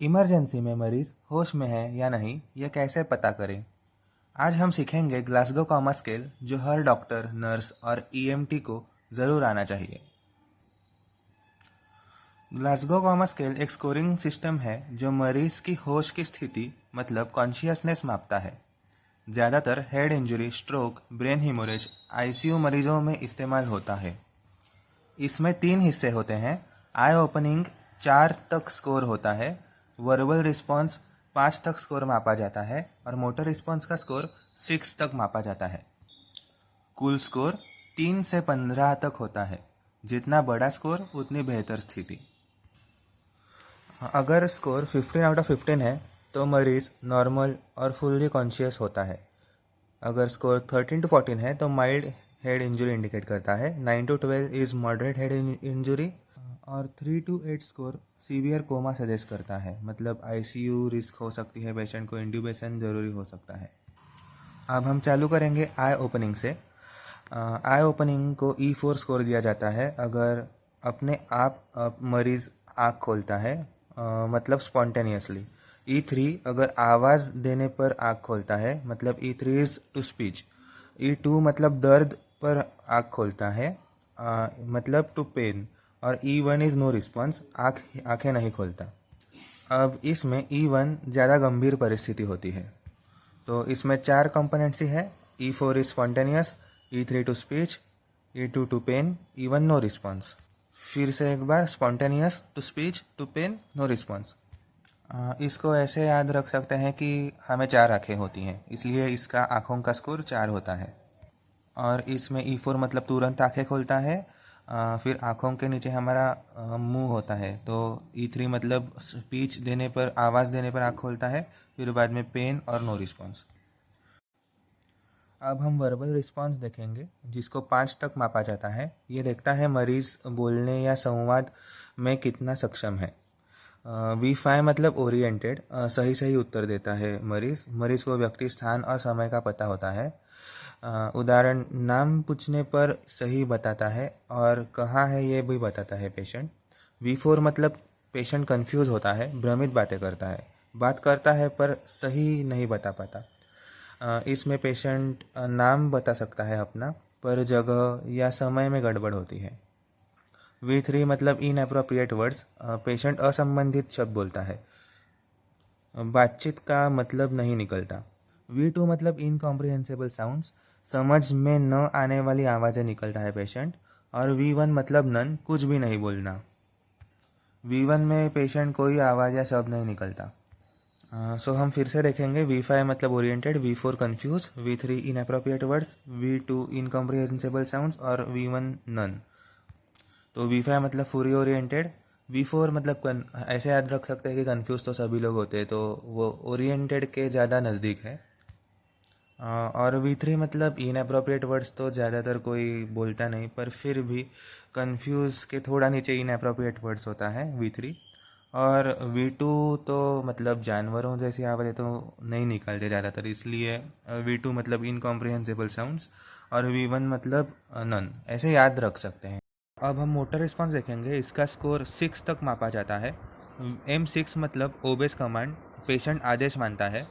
Emergency में मरीज होश में है या नहीं, यह कैसे पता करें। आज हम सीखेंगे ग्लासगो कॉमा स्केल, जो हर डॉक्टर, नर्स और ईएमटी को ज़रूर आना चाहिए। ग्लासगो कॉमा स्केल एक स्कोरिंग सिस्टम है जो मरीज की होश की स्थिति मतलब कॉन्शियसनेस मापता है। ज़्यादातर head injury, stroke, brain haemorrhage, ICU मरीजों में इस्तेमाल होता है। इसमें 3 हिस्से होते हैं। आई ओपनिंग 4 तक स्कोर होता है, वर्बल रिस्पॉन्स 5 तक स्कोर मापा जाता है और मोटर रिस्पॉन्स का स्कोर 6 तक मापा जाता है। कुल स्कोर 3 से 15 तक होता है। जितना बड़ा स्कोर उतनी बेहतर स्थिति। अगर स्कोर 15 आउट ऑफ 15 है तो मरीज नॉर्मल और फुल्ली कॉन्शियस होता है। अगर स्कोर 13 to 14 है तो माइल्ड हेड इंजरी इंडिकेट करता है। 9 to 12 is moderate head injury और 3 to 8 score severe coma suggest करता है, मतलब आईसीयू रिस्क हो सकती है, पेशेंट को इंट्यूबेशन ज़रूरी हो सकता है। अब हम चालू करेंगे आई ओपनिंग से। आई ओपनिंग को E4 स्कोर दिया जाता है अगर अपने आप मरीज़ आँख खोलता है, मतलब स्पॉन्टेनियसली। E3 अगर आवाज़ देने पर आँख खोलता है, मतलब E3 is to speech. E2 मतलब दर्द पर आँख खोलता है, मतलब टू पेन। और E1 इज़ नो रिस्पॉन्स, आँखें नहीं खोलता। अब इसमें E1 ज़्यादा गंभीर परिस्थिति होती है। तो इसमें 4 कंपोनेंट्स ही है। E4 is spontaneous, E3 to speech, E2 to pain, E1 no response. फिर से एक बार, spontaneous, to speech, to pain, no response. इसको ऐसे याद रख सकते हैं कि हमें 4 आँखें होती हैं, इसलिए इसका आँखों का स्कोर 4 होता है। और इसमें E4 मतलब तुरंत आँखें खोलता है। फिर आँखों के नीचे हमारा मुंह होता है, तो E3 मतलब स्पीच देने पर, आवाज़ देने पर आँख खोलता है। फिर बाद में पेन और नो रिस्पॉन्स। अब हम वर्बल रिस्पॉन्स देखेंगे, जिसको 5 तक मापा जाता है। ये देखता है मरीज़ बोलने या संवाद में कितना सक्षम है। V5 मतलब ओरिएंटेड, सही उत्तर देता है मरीज़ को व्यक्ति, स्थान और समय का पता होता है। उदाहरण, नाम पूछने पर सही बताता है और कहाँ है ये भी बताता है पेशेंट। V4 मतलब पेशेंट कंफ्यूज होता है, भ्रमित बातें करता है, बात करता है पर सही नहीं बता पाता। इसमें पेशेंट नाम बता सकता है अपना, पर जगह या समय में गड़बड़ होती है। V3 मतलब इनएप्रोप्रिएट वर्ड्स, पेशेंट असंबंधित शब्द बोलता है, बातचीत का मतलब नहीं निकलता। V2 मतलब इनकॉम्प्रिहेंसिबल साउंड्स, समझ में न आने वाली आवाज़ें निकलता है पेशेंट। और V1 मतलब नन, कुछ भी नहीं बोलना। V1 में पेशेंट कोई आवाज़ या शब्द नहीं निकलता। सो हम फिर से देखेंगे। V5 मतलब oriented, V4 confuse, V3 inappropriate words, V2 incomprehensible sounds और V1 नन। तो V5 मतलब फुली ओरिएंटेड, V4 मतलब ऐसे याद रख सकते हैं कि कंफ्यूज तो सभी लोग होते हैं, तो वो ओरिएंटेड के ज़्यादा नज़दीक है। और V3 मतलब इनएप्रोप्रिएट वर्ड्स तो ज़्यादातर कोई बोलता नहीं, पर फिर भी कंफ्यूज के थोड़ा नीचे इनएप्रोप्रिएट वर्ड्स होता है V3। और V2 तो मतलब जानवरों जैसी आवाज़ें तो नहीं निकालते ज़्यादातर, इसलिए V2 मतलब इनकॉम्प्रिहेंसिबल साउंड्स और V1 मतलब नन, ऐसे याद रख सकते हैं। अब हम मोटर रिस्पॉन्स देखेंगे। इसका स्कोर 6 तक मापा जाता है। M6 मतलब ओबेस कमांड, पेशेंट आदेश मानता है।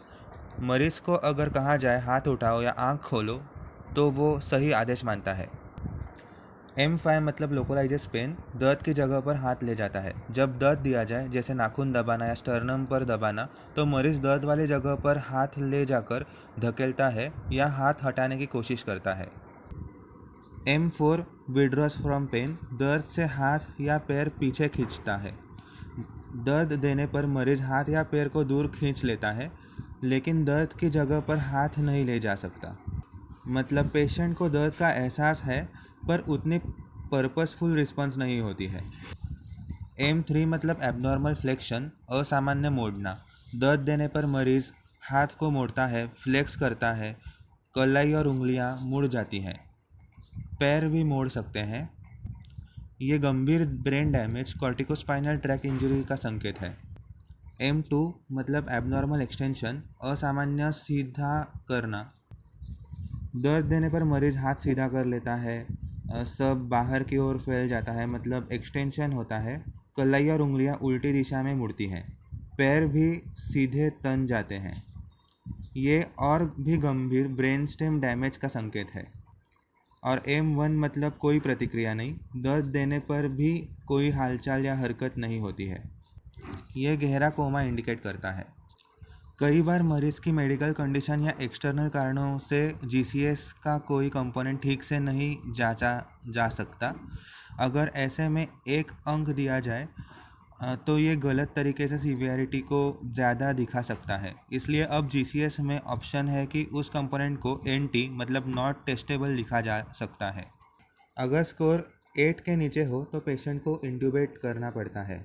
मरीज़ को अगर कहा जाए हाथ उठाओ या आँख खोलो तो वो सही आदेश मानता है। M5 मतलब लोकलाइजेस पेन, दर्द की जगह पर हाथ ले जाता है। जब दर्द दिया जाए, जैसे नाखून दबाना या स्टर्नम पर दबाना, तो मरीज दर्द वाली जगह पर हाथ ले जाकर धकेलता है या हाथ हटाने की कोशिश करता है। M4 विड्रॉस फ्रॉम पेन, दर्द से हाथ या पैर पीछे खींचता है। दर्द देने पर मरीज हाथ या पैर को दूर खींच लेता है, लेकिन दर्द की जगह पर हाथ नहीं ले जा सकता। मतलब पेशेंट को दर्द का एहसास है, पर उतनी पर्पसफुल रिस्पॉन्स नहीं होती है। M3 मतलब एबनॉर्मल फ्लेक्शन, असामान्य मोड़ना, दर्द देने पर मरीज हाथ को मोड़ता है, फ्लेक्स करता है, कलाई और उंगलियां मुड़ जाती हैं, पैर भी मोड़ सकते हैं। ये गंभीर brain damage, corticospinal tract injury का संकेत है। M2 मतलब एबनॉर्मल एक्सटेंशन, असामान्य सीधा करना, दर्द देने पर मरीज हाथ सीधा कर लेता है, सब बाहर की ओर फैल जाता है, मतलब एक्सटेंशन होता है, कलाई और उंगलियां उल्टी दिशा में मुड़ती हैं। पैर भी सीधे तन जाते हैं। ये और भी गंभीर ब्रेन स्टेम डैमेज का संकेत है। और M1 मतलब कोई प्रतिक्रिया नहीं, दर्द देने पर भी कोई हालचाल या हरकत नहीं होती है। ये गहरा कोमा इंडिकेट करता है। कई बार मरीज की मेडिकल कंडीशन या एक्सटर्नल कारणों से जीसीएस का कोई कंपोनेंट ठीक से नहीं जांचा जा सकता। अगर ऐसे में एक अंक दिया जाए तो ये गलत तरीके से सीवियरिटी को ज़्यादा दिखा सकता है। इसलिए अब जीसीएस में ऑप्शन है कि उस कंपोनेंट को NT मतलब नॉट टेस्टेबल लिखा जा सकता है। अगर स्कोर 8 के नीचे हो तो पेशेंट को इंट्यूबेट करना पड़ता है।